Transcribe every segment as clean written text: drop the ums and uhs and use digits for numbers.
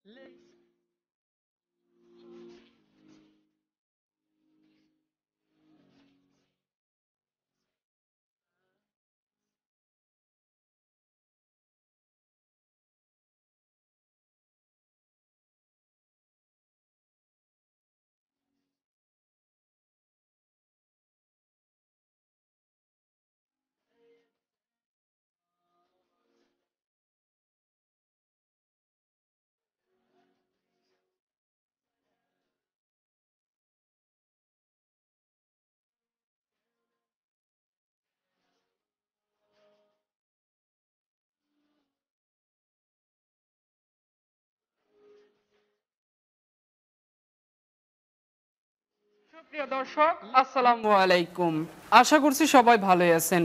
প্রিয় দর্শক, আসসালামু আলাইকুম। আশা করছি সবাই ভালোই আছেন।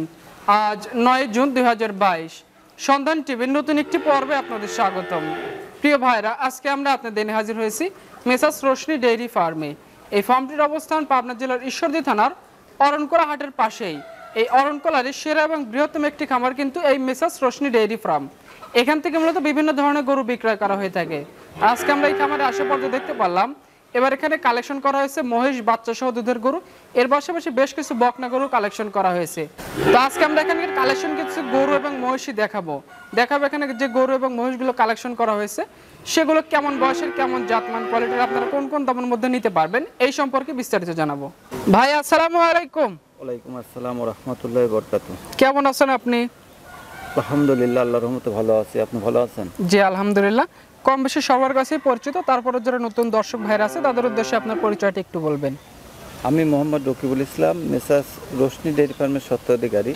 আজ 9 জুন 2022, সন্ধান টিভির নতুন একটি পর্বে আপনাদের স্বাগতম। প্রিয় ভাইরা, আজকে আমরা আপনাদের নিয়ে হাজির হয়েছি মেসার্স রোশনি ডেইরি ফার্মে। এই ফার্মটির অবস্থান পাবনা জেলার ঈশ্বরদী থানার অরণকোলা হাটের পাশেই। এই অরণকোলার সেরা এবং বৃহত্তম একটি খামার কিন্তু এই মেসার্স রোশনি ডেইরি ফার্ম। এখান থেকে মূলত বিভিন্ন ধরনের গরু বিক্রয় করা হয়ে থাকে। আজকে আমরা এই খামারে আসা পর্যন্ত দেখতে পারলাম এবার এখানে কালেকশন করা হয়েছে মহিষ বাচ্চা সহ দুধের গরু, এর পাশাপাশি বেশ কিছু বকনা গরু কালেকশন করা হয়েছে। তো আজকে আমরা এখানে কালেকশন কিছু গরু এবং মহিষই দেখাবো এখানে যে গরু এবং মহিষগুলো কালেকশন করা হয়েছে সেগুলো কেমন বয়সের, কেমন জাতমান, কোয়ালিটির, আপনারা কোন কোন দামের মধ্যে নিতে পারবেন এই সম্পর্কে বিস্তারিত জানাবো। ভাই আসসালামু আলাইকুম। ওয়ালাইকুম আসসালাম ওয়া রাহমাতুল্লাহি ওয়া বারাকাতুহু। কেমন আছেন আপনি? আলহামদুলিল্লাহ, আল্লাহর রহমতে ভালো আছি। আপনি ভালো আছেন? জি আলহামদুলিল্লাহ। কম বেশি সবার কাছেই পরিচিত, তারপরে যারা নতুন দর্শক ভাইরা আছে তাদের উদ্দেশ্যে আপনার পরিচয়টা একটু বলবেন। আমি মোহাম্মদ রকিবুল ইসলাম, মেসার্স রোশনি ডেইরি ফার্মের স্বত্বাধিকারী।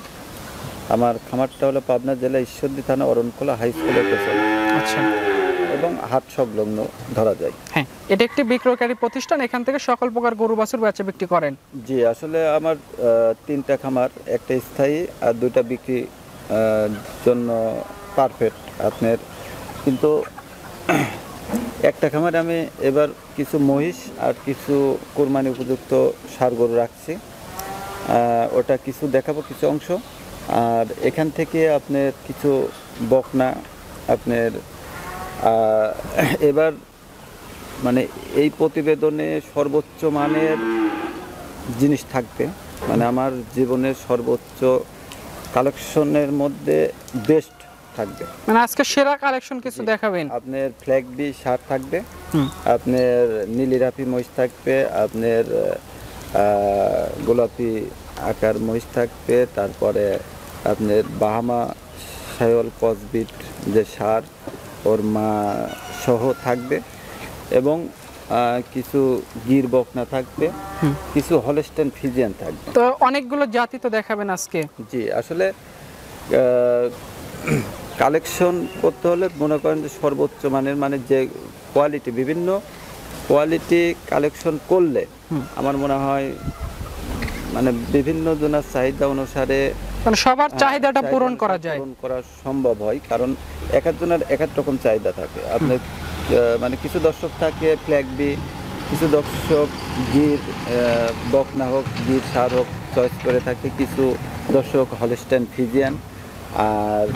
আমার খামারটা হলো পাবনা জেলা ঈশ্বরদী থানা অরণকোলা হাই স্কুলের পেছনে। আচ্ছা। এবং হাট সংলগ্ন ধরা যায়। হ্যাঁ, এটা একটি বিক্রয়কারী প্রতিষ্ঠান, এখান থেকে সকল প্রকার গরু বাছুর বেচা বিক্রি করেন? জি, আসলে আমার 3টা খামার, একটা স্থায়ী আর 2টা বিক্রি জন্য পারফেক্ট আপনার। কিন্তু একটা খামারে আমি এবার কিছু মহিষ আর কিছু কোরবানি উপযুক্ত ষাঁড় গরু রাখছি। ওটা কিছু দেখাবো, কিছু অংশ। আর এখান থেকে আপনার কিছু বকনা আপনার এবার মানে এই প্রতিবেদনে সর্বোচ্চ মানের জিনিস থাকবে, মানে আমার জীবনের সর্বোচ্চ কালেকশনের মধ্যে বেস্ট থাকবে। মানে আজকে সেরা কালেকশন কিছু দেখাবেন? আপনার ফ্ল্যাগ বি ষাঁড় থাকবে, আপনার নীলি রাফি মহিষ থাকবে, আপনার গোলাপি আকার মহিষ থাকবে, তারপরে আপনার বাহামা শাহিওয়াল ক্রসবিট যে ষাঁড় ওর মা সহ থাকবে, এবং কিছু গির বকনা থাকবে, কিছু হলস্টেইন ফ্রিজিয়ান থাকবে। তো অনেকগুলো জাতি তো দেখাবেন আজকে? জি, আসলে কালেকশন করতে হলে মনে করেন যে সর্বোচ্চ মানের, মানে যে কোয়ালিটি, বিভিন্ন কোয়ালিটি কালেকশন করলে আমার মনে হয় মানে বিভিন্ন জনের চাহিদা অনুসারে, মানে সবার চাহিদাটা পূরণ করা যায়, পূরণ করা সম্ভব হয়। কারণ এক একজনের এক এক রকম চাহিদা থাকে। আপনার মানে কিছু দর্শক থাকে ফ্ল্যাগ বি, কিছু দর্শক গির বকনা হোক, গির ষাঁড় হোক চয়েস করে থাকে, কিছু দর্শক হলস্টেইন ফ্রিজিয়ান। আর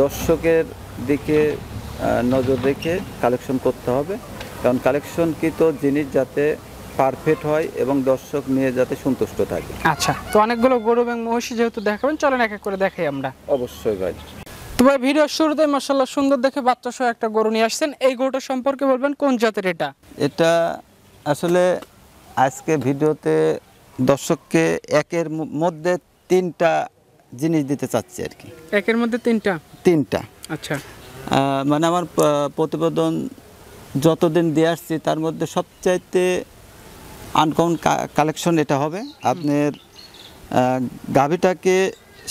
দর্শকের দিকে নজর রেখে কালেকশন করতে হবে, কারণ কালেকশনকৃত জিনিস যাতে পারফেক্ট হয় এবং দর্শক নিয়ে যাতে সন্তুষ্ট থাকে। আচ্ছা, তো অনেকগুলো গরু এবং মহিষী যেহেতু দেখাবেন, চলেন এক এক করে দেখাই আমরা। অবশ্যই ভাই। তো ভাই, ভিডিওর শুরুতে মাশাআল্লাহ সুন্দর দেখে বাচ্চা সহ একটা গরু নিয়ে আসছেন, এই গরুটা সম্পর্কে বলবেন কোন জাতের এটা? এটা আসলে আজকে ভিডিওতে দর্শককে একের মধ্যে 3টা জিনিস দিতে চাচ্ছি আর কি। একের মধ্যে 3টা? আচ্ছা। মানে আমার প্রতিবেদন যতদিন দিয়ে আসছি তার মধ্যে সবচাইতে আনকমন কালেকশন এটা হবে। আপনার গাভীটাকে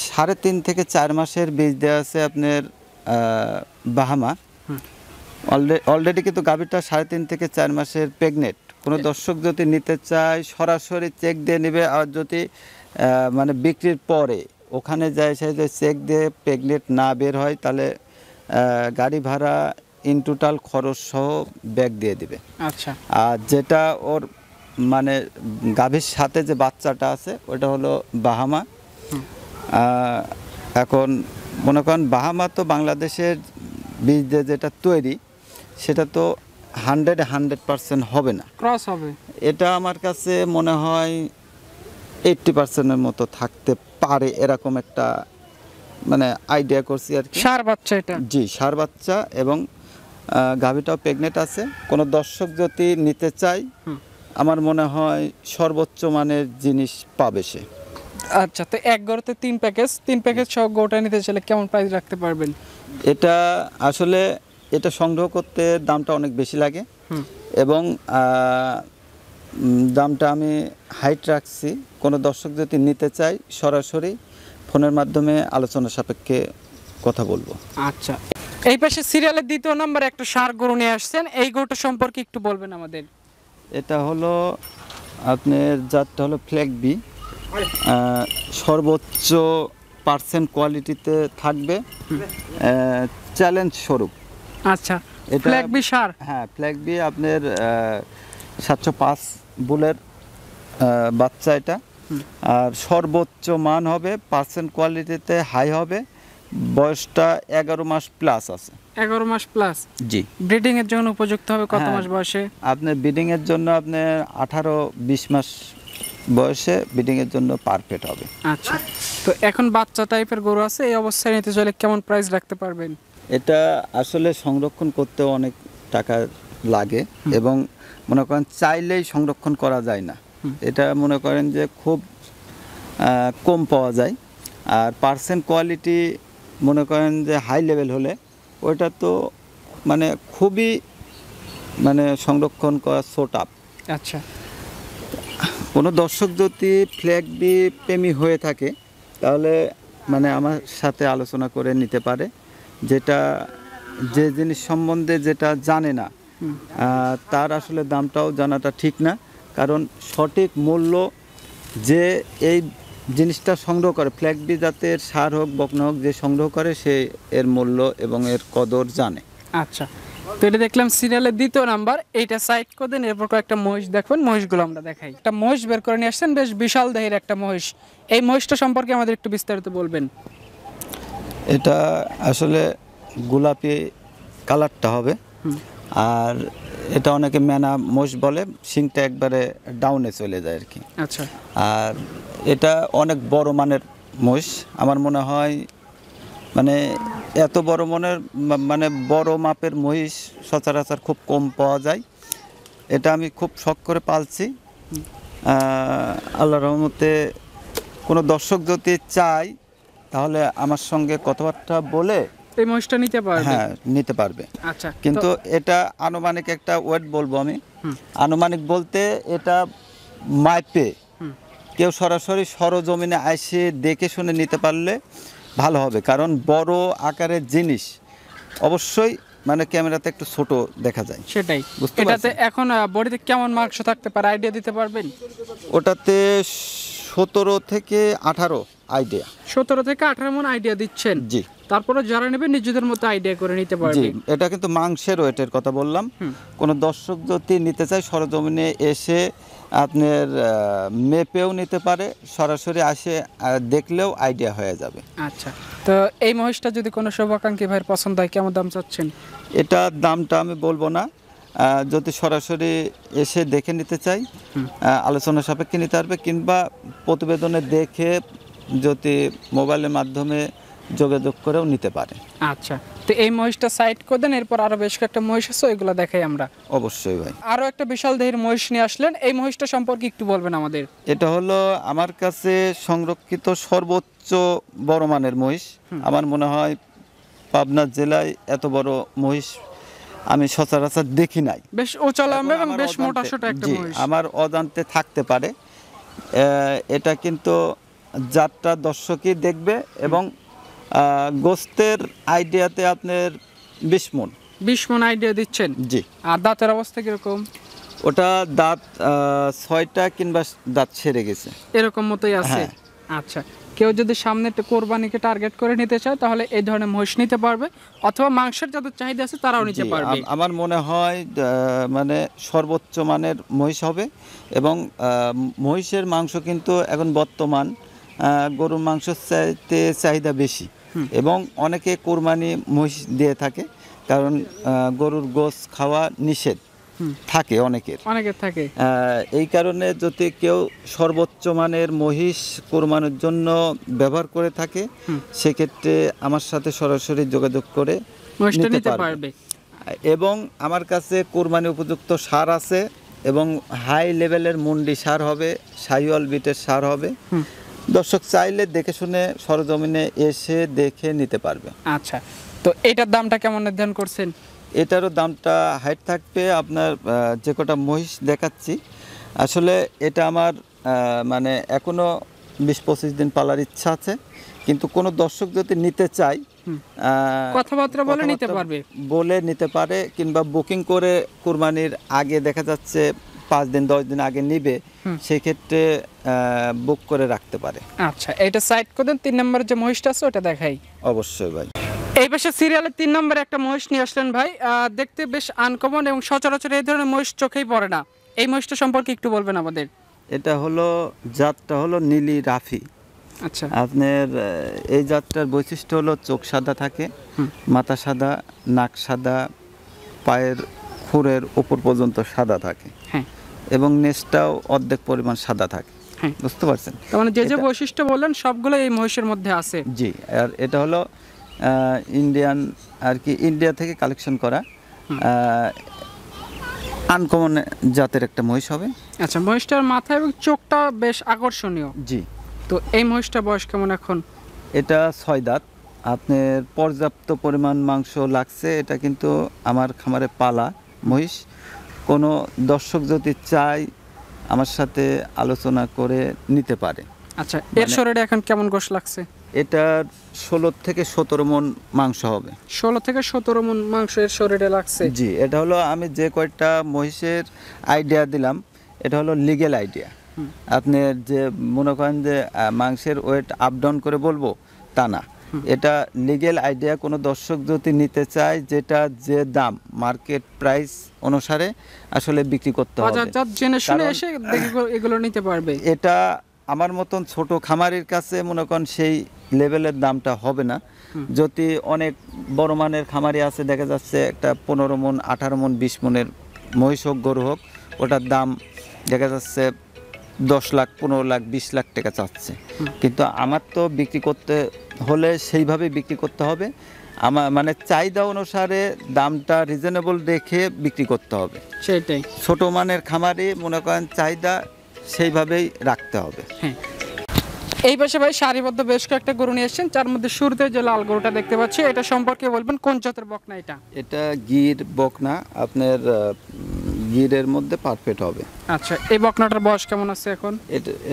3.5 থেকে 4 মাসের বীজ দেওয়া আছে আপনার বাহামা। অলরেডি কিন্তু গাভীটা 3.5 থেকে 4 মাসের প্রেগনেন্ট। কোনো দর্শক যদি নিতে চায় সরাসরি চেক দিয়ে নেবে, আর যদি মানে বিক্রির পরে ওখানে যায় সে যে চেক দিয়ে প্রেগনেন্ট না বের হয়, তাহলে গাড়ি ভাড়া ইন টোটাল খরচ সহ ব্যাগ দিয়ে দিবে। আচ্ছা। আর যেটা ওর মানে গাভীর সাথে যে বাচ্চাটা আছে ওটা হলো বাহামা। এখন মনে করেন বাহামা তো বাংলাদেশের বীজ দিয়ে যেটা তৈরি, সেটা তো 100% হবে না, ক্রস হবে। এটা আমার কাছে মনে হয় 80%-এর মতো থাকতে পারে, এরকম একটা মানে আইডিয়া করছি আর কি। ষাঁড় বাচ্চা এটা? জি, ষাঁড় বাচ্চা এবং গাভীটাও প্রেগনেন্ট আছে। কোনো দর্শক যদি নিতে চাই, আমার মনে হয় সর্বোচ্চ মানের জিনিস পাবে সে। আচ্ছা, তো এক গরুতে 3 প্যাকেজ সহ গরুটা নিতে চাইলে কেমন প্রাইস রাখতে পারবেন? এটা আসলে এটা সংগ্রহ করতে দামটা অনেক বেশি লাগে এবং দামটা আমি হাইট রাখছি। কোনো দর্শক যদি নিতে চাই সরাসরি ফোনের মাধ্যমে আলোচনা সাপেক্ষে কথা বলবো। আচ্ছা, এই পাশে সিরিয়ালের 2 নম্বরে একটা ষাঁড় গরু নিয়ে আসছেন, এই গরুটা সম্পর্কে একটু বলবেন আমাদের। এটা হলো আপনার জাতটা হলো ফ্ল্যাগ বি, সর্বোচ্চ পার্সেন্ট কোয়ালিটিতে থাকবে, চ্যালেঞ্জ স্বরূপ। আচ্ছা, ফ্ল্যাগ বি ষাঁড়? হ্যাঁ, ফ্ল্যাগ বি আপনার 705 বুলের বাচ্চা এটা। আর সর্বোচ্চ মান হবে, পার্সেন্ট কোয়ালিটিতে হাই হবে, বয়সটা 11 মাস প্লাস আছে। 11 মাস প্লাস? জি। ব্রিডিং এর জন্য উপযুক্ত হবে কত মাস বয়সে? আপনি ব্রিডিং এর জন্য আপনি 18-20 মাস বয়সে ব্রিডিং এর জন্য পারফেক্ট হবে। আচ্ছা, তো এখন বাচ্চা টাইপের গরু আছে, এই অবস্থায় নিতে চাইলে কেমন প্রাইস রাখতে পারবেন? এটা আসলে সংরক্ষণ করতে অনেক টাকা লাগে এবং মনে করেন চাইলেই সংরক্ষণ করা যায় না। এটা মনে করেন যে খুব কম পাওয়া যায়। আর পার্সেন্ট কোয়ালিটি মনে করেন যে হাই লেভেল হলে ওইটা তো মানে খুবই মানে সংরক্ষণ করা সো টাফ। আচ্ছা, কোনো দর্শক যদি ফ্ল্যাগ বি প্রেমী হয়ে থাকে তাহলে মানে আমার সাথে আলোচনা করে নিতে পারে। যেটা যে জিনিস সম্বন্ধে যেটা জানে না তার আসলে দামটাও জানাটা ঠিক না, কারণ সঠিক মূল্য যে এই জিনিসটা সংগ্রহ করে, ফ্ল্যাগ বি জাতের ষাঁড় হোক বকনা হোক, যে সংগ্রহ করে সে এর মূল্য এবং এর কদর জানে। আচ্ছা, তো এটা দেখলাম সিরিয়ালের 2 নাম্বার, এইটা সাইড করে দেন। এরপর একটা মহিষ দেখবেন, মহিষগুলো আমরা দেখাই। একটা মহিষ বের করে নিয়ে আসছেন, বেশ বিশাল দেহের একটা মহিষ। এই মহিষটা সম্পর্কে আমাদের একটু বিস্তারিত বলবেন। এটা আসলে গোলাপি কালারটা হবে, আর এটা অনেকে মেনা মোষ বলে, শিংটা একবারে ডাউনে চলে যায় আর কি। আচ্ছা, আর এটা অনেক বড় মানের মোষ। আমার মনে হয় মানে এত বড় মনের মানে বড় মাপের মহিষ সচরাচর খুব কম পাওয়া যায়। এটা আমি খুব শখ করে পালছি। আল্লাহর রহমতে কোনো দর্শক যদি চায় তাহলে আমার সঙ্গে কথাবার্তা বলে এই মহিষটা নিতে পারবে? হ্যাঁ, নিতে পারবে। আচ্ছা, কিন্তু এটা আনুমানিক একটা ওয়েট বলবো আমি। আনুমানিক বলতে এটা মাপে কেউ সরাসরি সরজমিনে এসে দেখে শুনে নিতে পারলে ভালো হবে, কারণ বড় আকারের জিনিস অবশ্যই মানে ক্যামেরাতে একটু ছোট দেখা যায়। সেটাই। বুঝতে এটাতে পারছেন? এখন বডিতে কেমন মাংস থাকতে পারে, আইডিয়া দিতে পারবেন? ওটাতে 17 থেকে 18 আইডিয়া। 17 থেকে 18 মন আইডিয়া দিচ্ছেন? জি। তারপরে যারা নেবে নিজেদের মতো আইডিয়া করে নিতে জি, পারবে। এটা কিন্তু মাংসের ওয়েটের কথা বললাম। কোনো দর্শক যদি নিতে চায় সরজমিনে এসে আপনার মেপেও নিতে পারে, সরাসরি আসে দেখলেও আইডিয়া হয়ে যাবে। আচ্ছা, তো এই মহিষটা যদি কোনো শুভাকাঙ্ক্ষী ভাইয়ের পছন্দ হয় কেমন দাম চাচ্ছেন? এটার দামটা আমি বলবো না, যদি সরাসরি এসে দেখে নিতে চাই আলোচনা সাপেক্ষে নিতে পারবে, কিংবা প্রতিবেদনে দেখে যদি মোবাইলের মাধ্যমে যোগাযোগ করেও নিতে পারে। আচ্ছা, তো এই মহিষটা সাইড করে দেন। এরপর আরো বেশ কয়েকটা মহিষ আছে, ওইগুলো দেখাই আমরা। অবশ্যই ভাই। আরো একটা বিশাল দেহের মহিষ নিয়ে আসলেন, এই মহিষটা সম্পর্কে একটু বলবেন আমাদের। এটা হলো আমার কাছে সংরক্ষিত সর্বোচ্চ বড় মানের মহিষ। আমার মনে হয় পাবনা জেলায় এত বড় মহিষ আমি সচরাচর দেখি নাই। বেশ উঁচা লম্বা এবং বেশ মোটা সোটা একটা মহিষ। আমার অজান্তে থাকতে পারে। এটা কিন্তু যাত্রা দর্শকই দেখবে এবং গোস্তের আইডিয়াতে আপনার 20 মণ। 20 মণ আইডিয়া দিচ্ছেন? জি। আর দাঁতের অবস্থা কিরকম? ওটা দাঁত 6টা কিংবা দাঁত ছেড়ে গেছে, এরকম মতোই আছে। আচ্ছা, কেউ যদি সামনে একটা কোরবানিকে টার্গেট করে নিতে চায় তাহলে এই ধরনের মহিষ নিতে পারবে, অথবা মাংসের যাদের চাহিদা আছে তারাও নিতে পারবে। আমার মনে হয় মানে সর্বোচ্চ মানের মহিষ হবে এবং মহিষের মাংস কিন্তু এখন বর্তমান গরুর মাংসের চাইতে চাহিদা বেশি এবং অনেকে কোরবানি মহিষ দিয়ে থাকে। কারণ গরুর গোশ খাওয়া নিষেধ থাকে অনেকের থাকে। এই কারণে যদি কেউ সর্বোচ্চ মানের মহিষ কোরবানির জন্য ব্যবহার করে থাকে, সেক্ষেত্রে আমার সাথে সরাসরি যোগাযোগ করে নিতে পারবে। এবং আমার কাছে কোরবানি উপযুক্ত সার আছে, এবং হাই লেভেলের মুন্ডি সার হবে, শাহিওয়াল বিটের সার হবে। দর্শক চাইলে দেখে শুনে সরজমিনে এসে দেখে নিতে পারবে। আচ্ছা, তো এটার দামটা কেমন নির্ধারণ করছেন? এটারও দামটা হাইট থাকবে আপনার, যে কটা মহিষ দেখাচ্ছি আসলে এটা আমার মানে এখনো 20-25 দিন পালার ইচ্ছা আছে, কিন্তু কোনো দর্শক যদি নিতে চায় কথাবার্তা বলে নিতে পারে, কিংবা বুকিং করে কুরবানির আগে দেখা যাচ্ছে 5 দিন 10 দিন আগে নিবে, সেই ক্ষেত্রে বুক করে রাখতে পারে। আচ্ছা, এটা সাইড করে দেন। 3 নম্বরের যে মহিষটা আছে ওটা দেখাই। অবশ্যই ভাই। এই পাশে সিরিয়ালের 3 নম্বরে একটা মহিষ নিয়ে আসলেন ভাই। দেখতে বেশ আনকমন এবং সচরাচর এই ধরনের মহিষ চোখেই পড়ে না। এই মহিষটা সম্পর্কে একটু বলবেন আমাদের। এটা হলো জাতটা হলো নীলি রাফি। আচ্ছা, আপনার এই জাতটার বৈশিষ্ট্য হলো চোখ সাদা থাকে, মাথা সাদা, নাক সাদা, পায়ের খুরের উপর পর্যন্ত সাদা থাকে, এবং নেজটাও অর্ধেক পরিমাণ সাদা থাকে। বুঝতে পারছেন? তার মানে যে বৈশিষ্ট্য বললেন সবগুলো এই মহিষের মধ্যে আছে। জি, আর এটা হলো ইন্ডিয়ান আর কি, ইন্ডিয়া থেকে কালেকশন করা আনকমন জাতের একটা মহিষ হবে। আচ্ছা, মহিষটার মাথা এবং চোখটা বেশ আকর্ষণীয়। জি। তো এই মহিষটার বয়স কেমন এখন? এটা 6 দাঁত। আপনার পর্যাপ্ত পরিমাণ মাংস লাগছে। এটা কিন্তু আমার খামারে পালা মহিষ। কোনো দর্শক যদি চায় আমার সাথে আলোচনা করে নিতে পারে। আচ্ছা, এর শরীরে এখন কেমন গোশ লাগছে? এটার 16 থেকে 17 মণ মাংস হবে। 16 থেকে 17 মণ মাংস এর শরীরে লাগছে। জি, এটা হলো আমি যে কয়টা মহিষের আইডিয়া দিলাম, এটা হলো লিগ্যাল আইডিয়া। আপনি যে মনে করেন যে মাংসের ওয়েট আপ ডাউন করে বলবো তা না, এটা লিগ্যাল আইডিয়া। কোনো দর্শক যদি নিতে চায়, যেটা যে দাম মার্কেট প্রাইস অনুসারে আসলে বিক্রি করতে হবে, বাজারজাত জেনে শুনে এসে এগুলো নিতে পারবে। এটা আমার মতন ছোট খামারির কাছে মনে করেন সেই লেভেলের দামটা হবে না। যদি অনেক বড় মানের খামারি আছে, দেখা যাচ্ছে একটা 15 মণ 18 মণ 20 মণের মহিষ হোক গরু হোক, ওটার দাম দেখা যাচ্ছে 10 লাখ 15 লাখ 20 লাখ টাকা চাচ্ছে। কিন্তু আমার তো বিক্রি করতে হলে সেইভাবে বিক্রি করতে হবে। আমার মানে চাহিদা অনুসারে দামটা রিজনেবল রেখে বিক্রি করতে হবে। সেটাই, ছোট মানের খামারি মনে করেন চাহিদা সেইভাবেই রাখতে হবে। এই পাশে ভাই সারিবদ্ধ বেশ কয়েকটা গরু নিয়ে এসেছেন, যার মধ্যে শুরুতে যে লাল গরুটা দেখতে পাচ্ছি, এটা সম্পর্কে বলবেন কোন জাতের বকনা এটা? এটা গির বকনা, আপনার গিরের মধ্যে পারফেক্ট হবে। আচ্ছা, এই বকনাটার বয়স কেমন আছে এখন?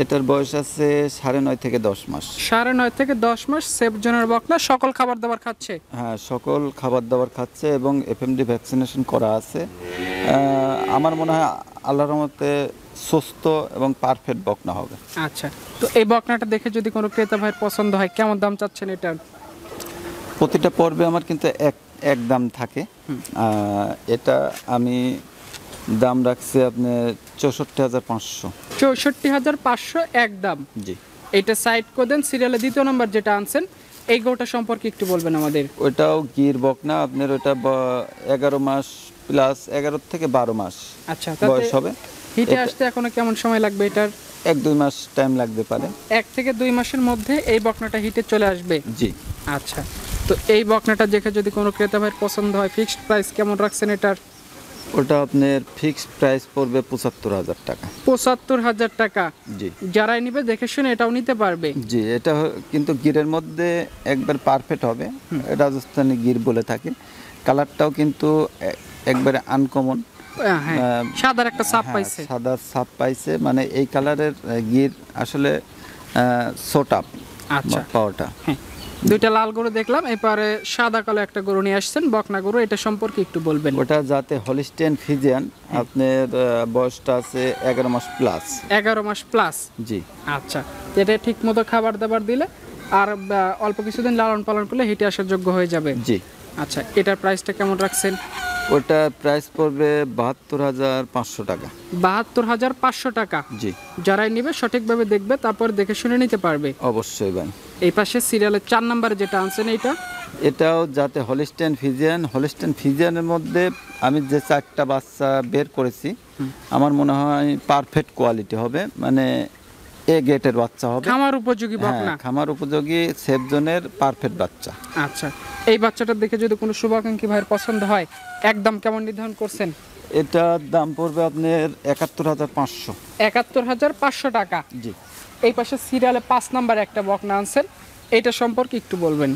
এটার বয়স আছে 9.5 থেকে 10 মাস। 9.5 থেকে 10 মাস সেফ জোনের বকনা। সকল খাবার দাবার খাচ্ছে? হ্যাঁ, সকল খাবার দাবার খাচ্ছে এবং এফএমডি ভ্যাকসিনেশন করা আছে। আমার মনে হয় আল্লাহর রহমতে সুস্থ এবং পারফেক্ট বকনা হবে। আচ্ছা, তো এই বকনাটা দেখে যদি কোনো ক্রেতা ভাইয়ের পছন্দ হয়, কেমন দাম চাচ্ছেন এটা? প্রতিটা পর্বে আমার কিন্তু এক দাম থাকে। এটা আমি দাম রাখছি আপনার 64,500। 64,500 এক দাম। জি। এটা সাইড করে দেন। সিরিয়ালে 2 নম্বর যেটা আনছেন, এই গরুটা সম্পর্কে একটু বলবেন আমাদের। ওটাও গির বকনা, আপনার ওটা 11 মাস প্লাস 11 থেকে 12 মাস আচ্ছা, বয়স হবে। হিটে আসতে এখনো কেমন সময় লাগবে এটার? 1-2 মাস টাইম লাগতে পারে। 1 থেকে 2 মাসের মধ্যে এই বকনাটা হিটে চলে আসবে। জি। আচ্ছা, তো এই বকনাটা দেখে যদি কোনো ক্রেতা ভাইয়ের পছন্দ হয়, ফিক্সড প্রাইস কেমন রাখছেন এটার? ওটা আপনার ফিক্সড প্রাইস পড়বে 75,000 টাকা। 75,000 টাকা। জি। যারাই নিবে দেখে শুনে এটাও নিতে পারবে। জি, এটা কিন্তু গিরের মধ্যে একবার পারফেক্ট হবে। রাজস্থানি গির বলে থাকে। কালারটাও কিন্তু একবারে আনকমন। হ্যাঁ, সাদার একটা ছাপ পাইছে। সাদা ছাপ পাইছে, মানে এই কালারের গির আসলে সোটাপ। আচ্ছা, পাওয়াটা। দুইটা লাল গরু দেখলাম, এবারে সাদা কালো একটা গরু নিয়ে আসছেন, বকনা গরু। এটা সম্পর্কে একটু বলবেন। ওটা যাতে হলিস্টিয়ান ফ্রিজিয়ান, আপনার বয়সটা আছে 11 মাস প্লাস। 11 মাস প্লাস। জি। আচ্ছা, এটা ঠিক মতো খাবার দাবার দিলে আর অল্প কিছুদিন লালন পালন করলে হিটে আসার যোগ্য হয়ে যাবে। জি। আচ্ছা, এটার প্রাইসটা কেমন রাখছেন? ওটা প্রাইস পড়বে 72,500 টাকা। 72,500 টাকা। জি। যারাই নেবে সঠিকভাবে দেখবে, তারপর দেখে শুনে নিতে পারবে। অবশ্যই ভাই। এই পাশে সিরিয়ালের 4 নম্বরে যেটা আনছেন এইটা এটাও যাতে হলিস্টেন ফিজিয়ানের মধ্যে আমি যে 4টা বাচ্চা বের করেছি আমার মনে হয় পারফেক্ট কোয়ালিটি হবে, মানে এ গেটের বাচ্চা হবে, খামার উপযোগী বকনা। খামার উপযোগী সেফ জোনের পারফেক্ট বাচ্চা। আচ্ছা, এই বাচ্চাটা দেখে যদি কোনো শুভাকাঙ্ক্ষী ভাইয়ের পছন্দ হয়, একদম কেমন নির্ধারণ করছেন? এটার দাম পড়বে আপনার 71,500। 71,500 টাকা। জি। এই পাশে সিরিয়ালে 5 নম্বরে একটা বকনা আনছেন, এটা সম্পর্কে একটু বলবেন।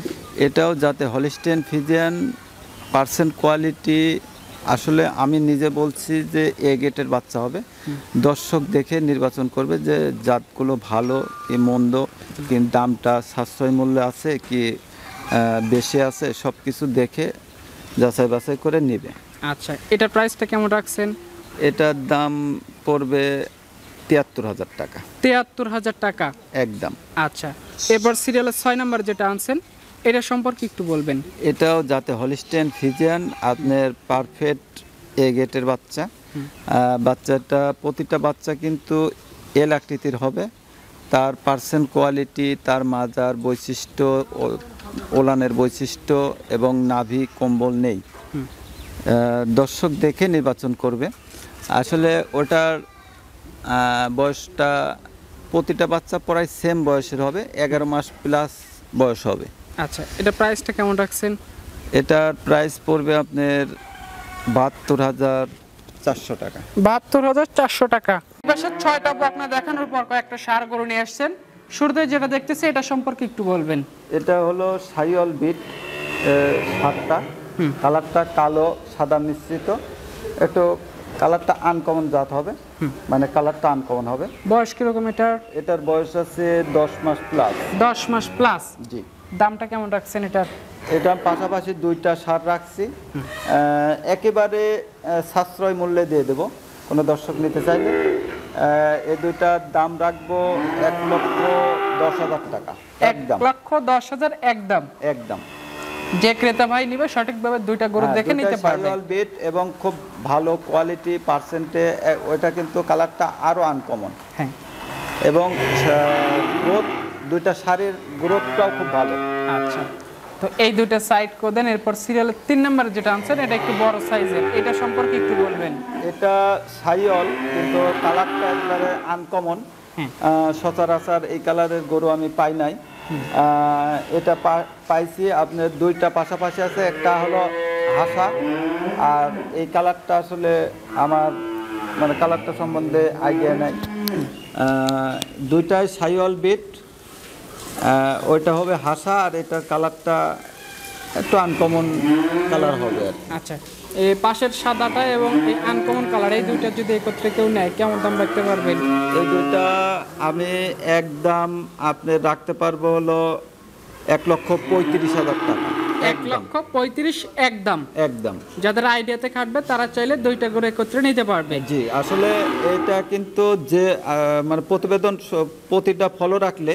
এটাও যাতে হলিস্টেন ফিজিয়ান পার্সেন্ট কোয়ালিটি, আসলে আমি নিজে বলছি যে এ গেটের বাচ্চা হবে, দর্শক দেখে নির্বাচন করবে যে জাতগুলো ভালো কি মন্দ, কি দামটা সাশ্রয় মূল্যে আছে কি বেশি আছে, সব কিছু দেখে যাচাই বাছাই করে নেবে। আচ্ছা, এটার প্রাইসটা কেমন রাখছেন? এটার দাম পড়বে 73,000 টাকা। 73,000 টাকা একদম। আচ্ছা, এবার সিরিয়ালের 6 নম্বর যেটা আনছেন, এটা সম্পর্কে একটু বলবেন। এটাও যাতে হলিস্টেন ফিজিয়ান আপনার পারফেক্ট এ গেটের বাচ্চা। বাচ্চাটা প্রতিটা বাচ্চা কিন্তু এল আকৃতির হবে, তার পার্সেন্ট কোয়ালিটি, তার মাজার বৈশিষ্ট্য, ওলানের বৈশিষ্ট্য এবং নাভি কম্বল নেই, দর্শক দেখে নির্বাচন করবে। আসলে ওটার বয়সটা প্রতিটা বাচ্চা প্রায় সেম বয়সের হবে, 11 মাস প্লাস বয়স হবে। আচ্ছা, এটা প্রাইসটা কেমন রাখছেন? এটার প্রাইস পড়বে আপনার 72,400 টাকা। 72,400 টাকা। পাশে 6টা বকনা দেখানোর পর কয়েকটা ষাঁড় গরু নিয়ে আসছেন, শুরুতে যেটা দেখতেছি এটা সম্পর্কে একটু বলবেন। এটা হলো সাইওয়াল বিট, 7টা, কালারটা কালো সাদা মিশ্রিত, একটু কালারটা আনকমন জাত হবে, মানে কালারটা আনকমন হবে। বয়স কিরকম এটার? এটার বয়স আছে 10 মাস প্লাস। 10 মাস প্লাস। জি। দামটা কেমন রাখছেন এটার? এটা পাশাপাশি 2টা ষাঁড় রাখছি, একেবারে সাশ্রয় মূল্যে দিয়ে দেব কোনো দর্শক নিতে চাইলে। এই 2টার দাম রাখবো 1,10,000 টাকা। একদম 1,10,000 একদম। একদম। যে ক্রেতা ভাই নিবে সঠিকভাবে 2টা গরু দেখে নিতে পারবে। সাইওয়াল বিট এবং খুব ভালো কোয়ালিটি পার্সেন্টে, ওইটা কিন্তু কালারটা আরো আনকমন। হ্যাঁ। এবং গ্রোথ, 2টা ষাঁড়ের গ্রোথটাও খুব ভালো। আচ্ছা, তো এই 2টা সাইড করে দেন। এরপর সিরিয়ালের 3 নম্বরে যেটা আনছেন, এটা একটু বড় সাইজের, এটা সম্পর্কে একটু বলবেন। এটা সাইওয়াল কিন্তু কালারটা একবারে আনকমন, সচরাচর এই কালারের গরু আমি পাই নাই। এটা পাইছি আপনার 2টা পাশাপাশি আছে, একটা হলো হাসা, আর এই কালারটা আসলে আমার মানে কালারটা সম্বন্ধে আইডিয়া নাই। 2টাই সাইওয়াল বিট, ওইটা হবে হাসা, আর এটার কালারটা একটু আনকমন কালার হবে আর। আচ্ছা, এই পাশের সাদাটা এবং এই আনকমন কালার, এই 2টা যদি একত্রে কেউ নেয় কেমন দাম রাখতে পারবেন? এই 2টা আমি একদম আপনি রাখতে পারবো হলো 1,35,000 টাকা। 1,35,000 একদম। একদম। যাদের আইডিয়াতে খাটবে তারা চাইলে 2টা করে একত্রে নিতে পারবে। জি, আসলে এটা কিন্তু যে মানে প্রতিবেদন প্রতিটা ফলো রাখলে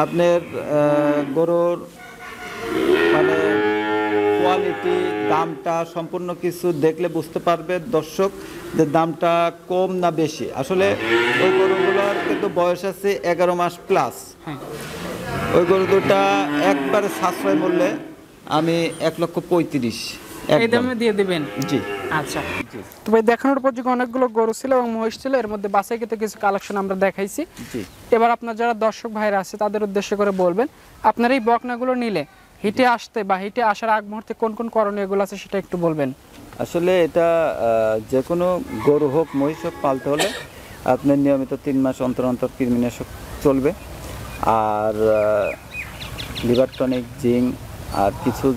আপনার গরুর মানে কোয়ালিটি, দামটা সম্পূর্ণ কিছু দেখলে বুঝতে পারবে দর্শক যে দামটা কম না বেশি। আসলে ওই গরুগুলোর কিন্তু বয়স আছে 11 মাস প্লাস। ওই গরু 2টা একবারে সাশ্রয় মূল্যে আমি 1,35,000 এই দামে দিয়ে দিবেন? জি। আচ্ছা, তো ভাই দেখানোর পর যে অনেকগুলো গরু ছিল এবং মহিষ ছিল, এর মধ্যে বাছাই করতে কিছু কালেকশন আমরা দেখাইছি। জি। এবার আপনার যারা দর্শক ভাইরা আছে তাদের উদ্দেশ্য করে বলবেন, আপনার এই বকনাগুলো নিলে হিটে আসতে বা হিটে আসার আগ মুহূর্তে কোন কোন করণীয়গুলো আছে সেটা একটু বলবেন। আসলে এটা যে কোনো গরু হোক মহিষ হোক পালতে হলে আপনার নিয়মিত 3 মাস অন্তর অন্তর কৃমিনাশক চলবে, আর লিভার টনিক, জিঙ্ক, আর কিছু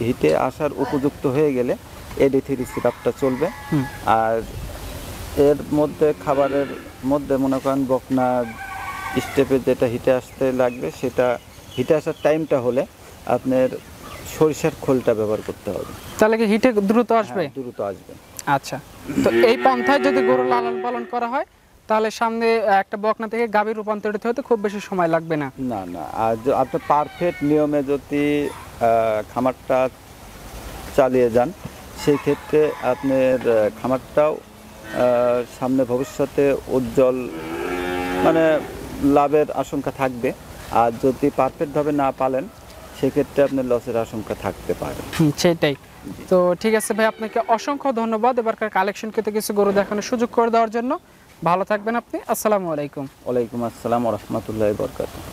হিটে আসার উপযুক্ত হয়ে গেলে AD3 সিরাপটা চলবে। আর এর মধ্যে খাবারের মধ্যে মনে করেন বকনা স্টেপে যেটা হিটে আসতে লাগবে, সেটা হিটে আসার টাইমটা হলে আপনার সরিষার খোলটা ব্যবহার করতে হবে, তাহলে কি হিটে দ্রুত আসবে? দ্রুত আসবে। আচ্ছা, তো এই পন্থায় যদি গরু লালন পালন করা হয় তাহলে সামনে একটা বকনা থেকে গাভী রূপান্তরিত হতে খুব বেশি সময় লাগবে না। না না, আর আপনি পারফেক্ট নিয়মে যদি খামারটা চালিয়ে যান, সেই ক্ষেত্রে আপনার খামারটাও সামনে ভবিষ্যতে উজ্জ্বল মানে লাভের আশঙ্কা থাকবে। আর যদি পারফেক্টভাবে না পালেন সেক্ষেত্রে আপনার লসের আশঙ্কা থাকতে পারে। সেটাই। তো ঠিক আছে ভাই, আপনাকে অসংখ্য ধন্যবাদ এবারকার কালেকশন করতে কিছু গরু দেখানোর সুযোগ করে দেওয়ার জন্য। ভালো থাকবেন আপনি। আসসালামু আলাইকুম। ওয়ালাইকুম আসসালাম ওয়া রাহমাতুল্লাহি ওয়া বারাকাতুহু।